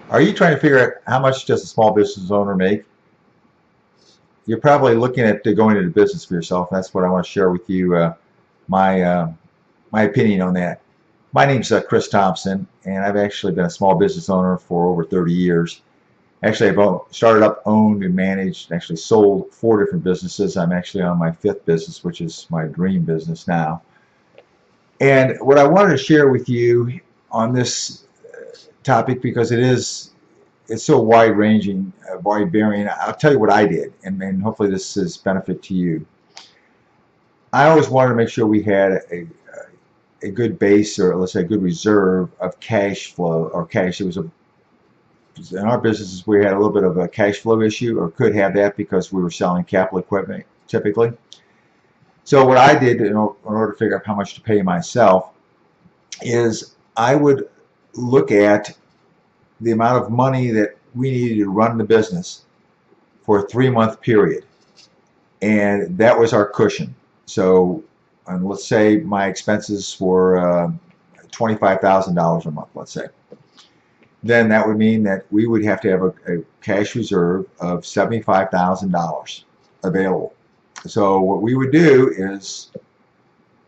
Are you trying to figure out how much does a small business owner make? You're probably looking at going into business for yourself. That's what I want to share with you, my my opinion on that. My name's Chris Thompson, and I've actually been a small business owner for over 30 years. Actually, I've started up, owned, and managed, and actually sold 4 different businesses. I'm actually on my 5th business, which is my dream business now. And what I wanted to share with you on this topic, because it's so wide-ranging, wide-bearing. I'll tell you what I did, and hopefully this is benefit to you. I always wanted to make sure we had a good base, or let's say a good reserve of cash flow or cash. It was in our businesses we had a little bit of a cash flow issue, or could have that, because we were selling capital equipment typically. So what I did in order to figure out how much to pay myself is I would look at the amount of money that we needed to run the business for a 3-month period, and that was our cushion. So let's say my expenses were $25,000 a month, let's say. Then that would mean that we would have to have a cash reserve of $75,000 available. So what we would do is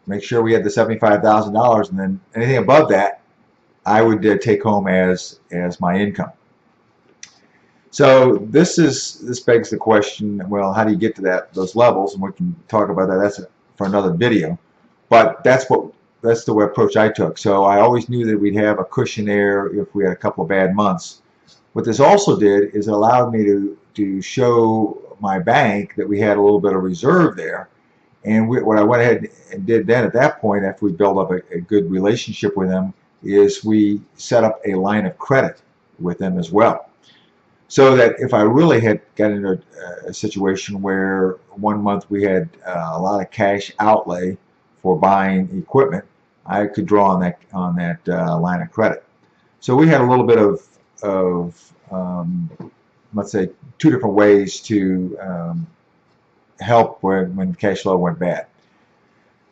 make sure we had the $75,000, and then anything above that I would take home as my income. So this begs the question, well, how do you get to those levels? And we can talk about that. That's for another video. But that's the approach I took. So I always knew that we'd have a cushion there if we had a couple of bad months. What this also did is it allowed me to show my bank that we had a little bit of reserve there. And what I went ahead and did then at that point, after we built up a good relationship with them, is we set up a line of credit with them as well. So that if I really had got into a situation where one month we had a lot of cash outlay for buying equipment, I could draw on that line of credit. So we had a little bit of let's say 2 different ways to help when cash flow went bad.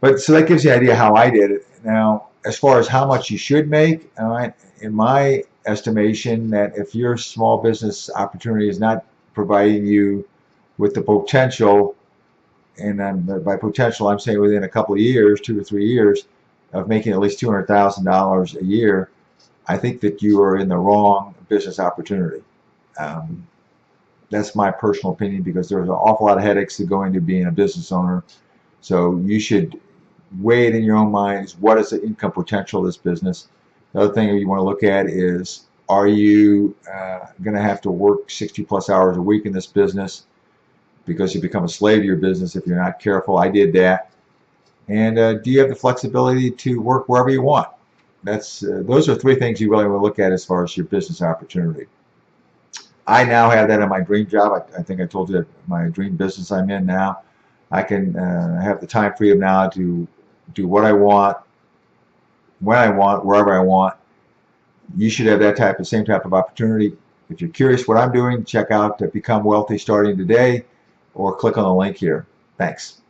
But so that gives you an idea how I did it. Now, as far as how much you should make, all right, in my estimation, that if your small business opportunity is not providing you with the potential, and by potential I'm saying within a couple of years, 2 to 3 years, of making at least $200,000 a year, I think that you are in the wrong business opportunity. That's my personal opinion, because there's an awful lot of headaches that go into being a business owner. So you should weigh it in your own mind. Is what is the income potential of this business? The other thing you want to look at is, are you going to have to work 60+ hours a week in this business, because you become a slave to your business if you're not careful? I did that. And do you have the flexibility to work wherever you want? Those are 3 things you really want to look at as far as your business opportunity. I now have that in my dream job. I think I told you that my dream business I'm in now. I can have the time freedom now to do what I want, when I want, wherever I want. You should have that same type of opportunity. If you're curious what I'm doing, check out Become Wealthy Starting Today, or click on the link here. Thanks.